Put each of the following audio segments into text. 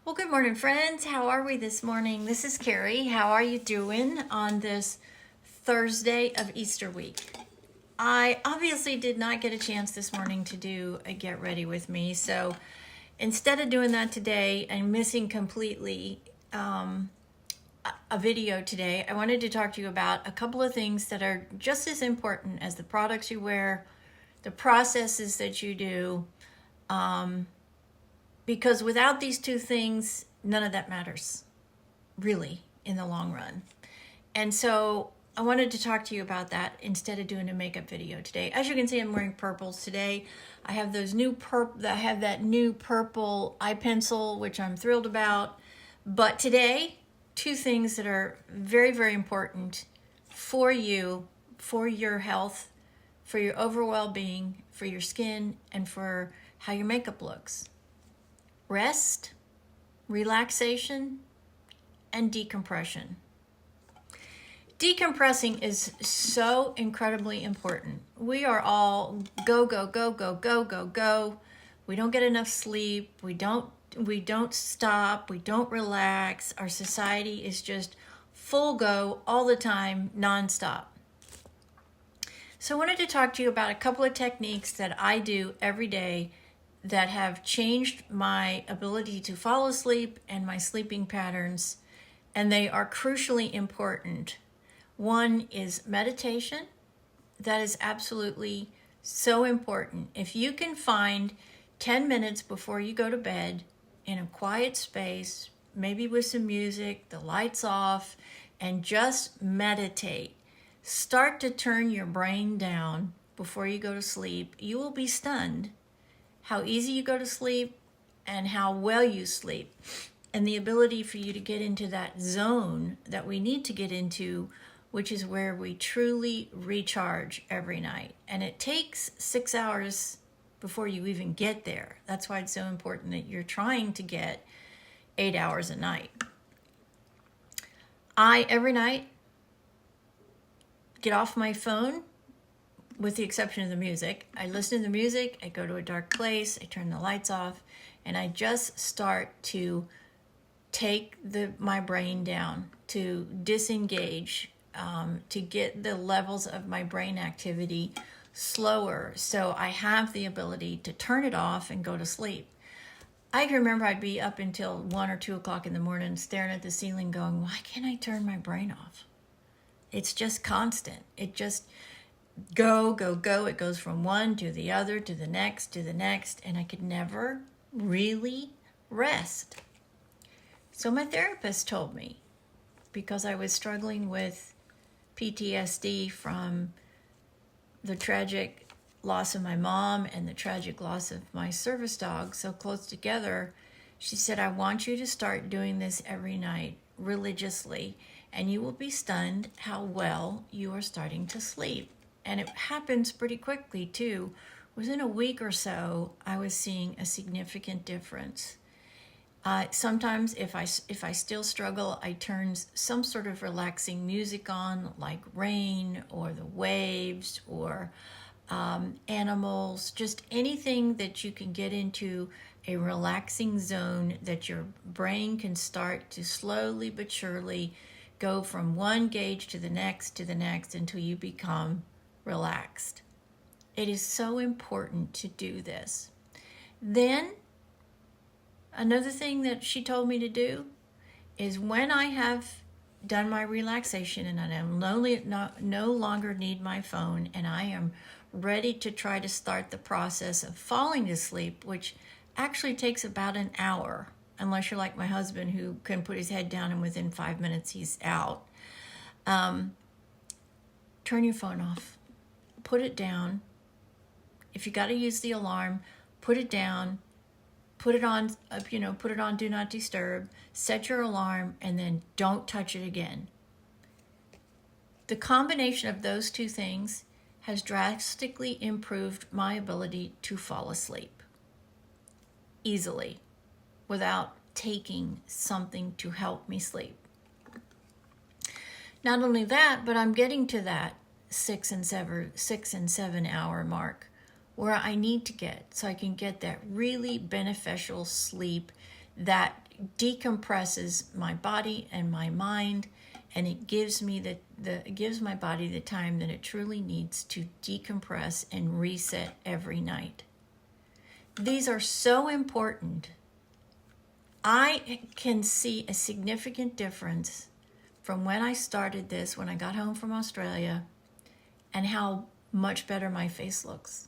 Well, good morning, friends. How are we this morning? This is Carrie. How are you doing on this Thursday of Easter week? I obviously did not get a chance this morning to do a get ready with me. So instead of doing that today and missing completely a video today, I wanted to talk to you about a couple of things that are just as important as the products you wear, the processes that you do, because without these two things, none of that matters, really, in the long run. And so I wanted to talk to you about that instead of doing a makeup video today. As you can see, I'm wearing purples today. I have that new purple eye pencil, which I'm thrilled about. But today, two things that are very, very important for you, for your health, for your overall well-being, for your skin, and for how your makeup looks. Rest, relaxation, and decompression. Decompressing is so incredibly important. We are all go, go, go, go, go, go, go. We don't get enough sleep. We don't stop. We don't relax. Our society is just full go all the time, nonstop. So I wanted to talk to you about a couple of techniques that I do every day that have changed my ability to fall asleep and my sleeping patterns, and they are crucially important. One is meditation. That is absolutely so important. If you can find 10 minutes before you go to bed in a quiet space, maybe with some music, the lights off, and just meditate, start to turn your brain down before you go to sleep, you will be stunned how easy you go to sleep and how well you sleep, and the ability for you to get into that zone that we need to get into, which is where we truly recharge every night. And it takes 6 hours before you even get there. That's why it's so important that you're trying to get 8 hours a night. I, every night, get off my phone, with the exception of the music. I listen to the music, I go to a dark place, I turn the lights off, and I just start to take my brain down, to disengage, to get the levels of my brain activity slower so I have the ability to turn it off and go to sleep. I can remember I'd be up until 1 or 2 o'clock in the morning staring at the ceiling going, why can't I turn my brain off? It's just constant. It just go, go, go. It goes from one to the other, to the next, and I could never really rest. So my therapist told me, because I was struggling with PTSD from the tragic loss of my mom and the tragic loss of my service dog so close together, she said, I want you to start doing this every night religiously, and you will be stunned how well you are starting to sleep. And it happens pretty quickly too. Within a week or so, I was seeing a significant difference. Sometimes if I still struggle, I turn some sort of relaxing music on, like rain or the waves or animals, just anything that you can get into a relaxing zone that your brain can start to slowly but surely go from one gauge to the next until you become relaxed. It is so important to do this. Then, another thing that she told me to do is when I have done my relaxation and I no longer need my phone and I am ready to try to start the process of falling to sleep, which actually takes about an hour, unless you're like my husband who can put his head down and within 5 minutes he's out. Turn your phone off. Put it down. If you got to use the alarm, put it down. Put it on do not disturb. Set your alarm and then don't touch it again. The combination of those two things has drastically improved my ability to fall asleep easily without taking something to help me sleep. Not only that, but I'm getting to that 6 and 7 hour mark where I need to get, so I can get that really beneficial sleep that decompresses my body and my mind, and it gives me it gives my body the time that it truly needs to decompress and reset every night. These are so important. I can see a significant difference from when I started this, when I got home from Australia, and how much better my face looks.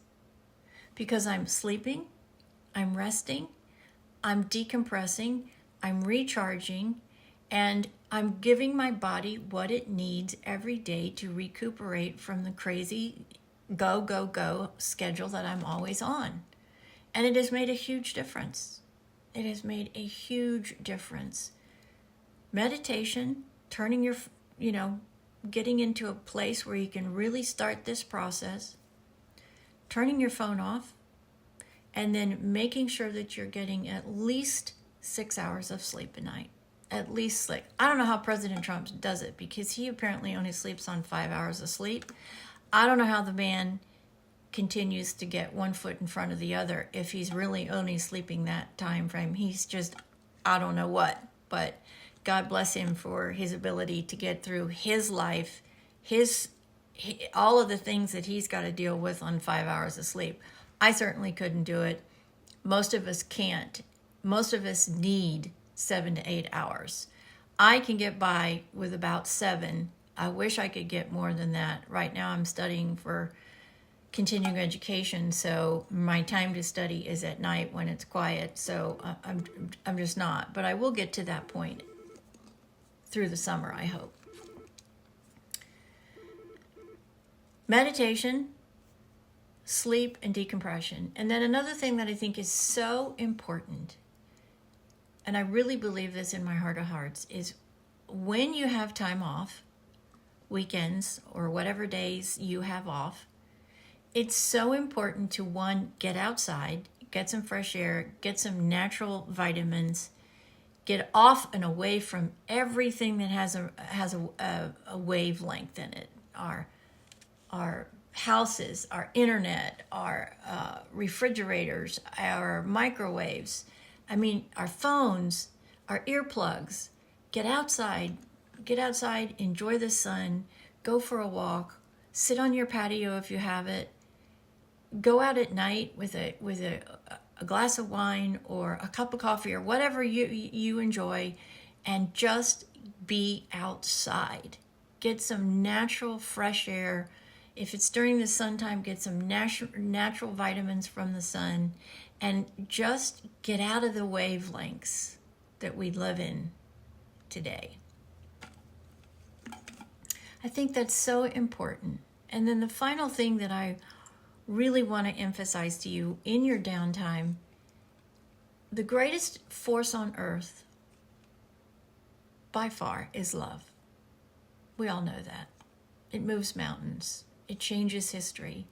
Because I'm sleeping, I'm resting, I'm decompressing, I'm recharging, and I'm giving my body what it needs every day to recuperate from the crazy go, go, go schedule that I'm always on. And it has made a huge difference. It has made a huge difference. Meditation, turning your, getting into a place where you can really start this process, turning your phone off, and then making sure that you're getting at least 6 hours of sleep a night. At least sleep. I don't know how President Trump does it, because he apparently only sleeps on 5 hours of sleep. I don't know how the man continues to get one foot in front of the other if he's really only sleeping that time frame. He's just, I don't know what, but God bless him for his ability to get through his life, all of the things that he's got to deal with on 5 hours of sleep. I certainly couldn't do it. Most of us can't. Most of us need 7 to 8 hours. I can get by with about 7. I wish I could get more than that. Right now I'm studying for continuing education, so my time to study is at night when it's quiet, so I'm just not. But I will get to that point through the summer, I hope. Meditation, sleep, and decompression. And then another thing that I think is so important, and I really believe this in my heart of hearts, is when you have time off, weekends or whatever days you have off, it's so important to, one, get outside, get some fresh air, get some natural vitamins, get off and away from everything that has a wavelength in it. Our houses, our internet, our refrigerators, our microwaves, our phones, our earplugs. Get outside, enjoy the sun, go for a walk, sit on your patio if you have it, go out at night with a glass of wine or a cup of coffee or whatever you enjoy, and just be outside. Get some natural fresh air. If it's during the sun time, get some natural vitamins from the sun, and just get out of the wavelengths that we live in today. I think that's so important. And then the final thing that I really want to emphasize to you in your downtime, the greatest force on earth by far is love. We all know that. It moves mountains. It changes history.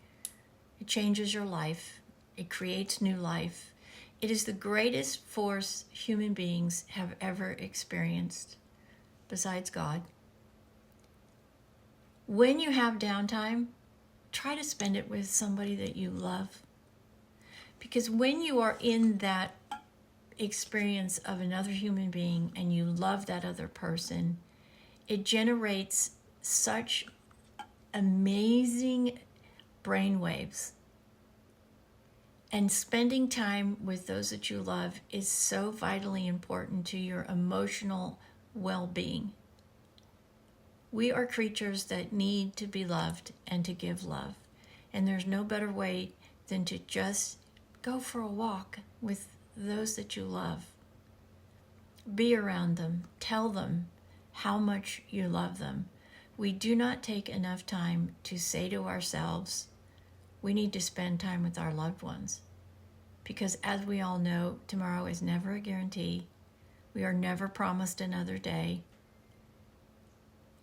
It changes your life. It creates new life. It is the greatest force human beings have ever experienced, besides God. When you have downtime, try to spend it with somebody that you love. Because when you are in that experience of another human being and you love that other person, it generates such amazing brainwaves. And spending time with those that you love is so vitally important to your emotional well-being. We are creatures that need to be loved and to give love. And there's no better way than to just go for a walk with those that you love. Be around them. Tell them how much you love them. We do not take enough time to say to ourselves, we need to spend time with our loved ones. Because as we all know, tomorrow is never a guarantee. We are never promised another day.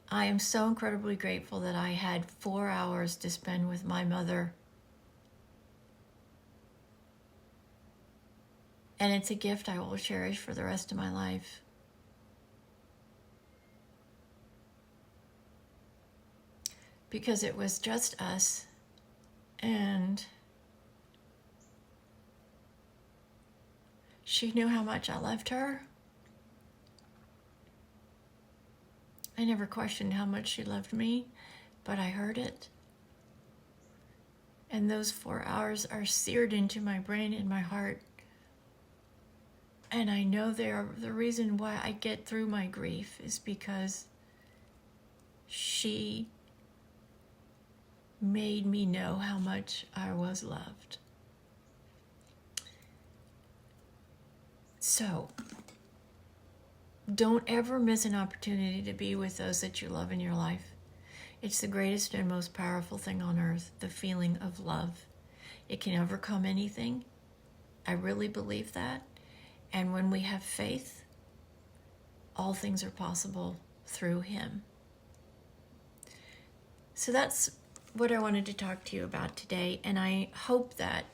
I am so incredibly grateful that I had 4 hours to spend with my mother. And it's a gift I will cherish for the rest of my life. Because it was just us, and She knew how much I loved her. I never questioned how much she loved me, but I heard it. And those 4 hours are seared into my brain and my heart. And I know the reason why I get through my grief is because she made me know how much I was loved. So, don't ever miss an opportunity to be with those that you love in your life. It's the greatest and most powerful thing on earth, the feeling of love. It can overcome anything. I really believe that. And when we have faith, all things are possible through Him. So that's what I wanted to talk to you about today. And I hope that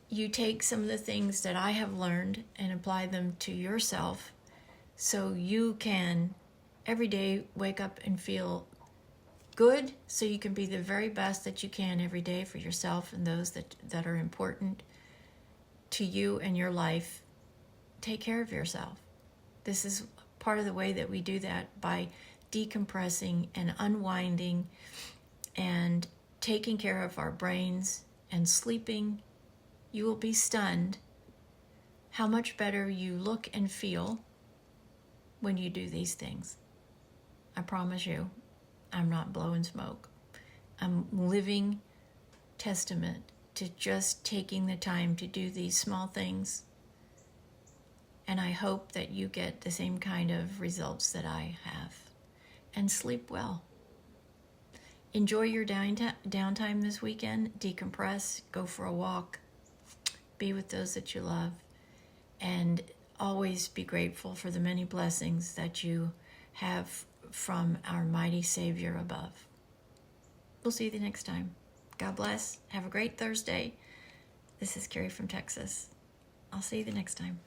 you take some of the things that I have learned and apply them to yourself, so you can every day wake up and feel good, so you can be the very best that you can every day for yourself and those that are important to you and your life. Take care of yourself. This is part of the way that we do that, by decompressing and unwinding and taking care of our brains and sleeping. You will be stunned how much better you look and feel when you do these things. I promise you, I'm not blowing smoke. I'm living testament to just taking the time to do these small things. And I hope that you get the same kind of results that I have. And sleep well. Enjoy your downtime this weekend. Decompress, go for a walk, be with those that you love, and always be grateful for the many blessings that you have from our mighty Savior above. We'll see you the next time. God bless. Have a great Thursday. This is Carrie from Texas. I'll see you the next time.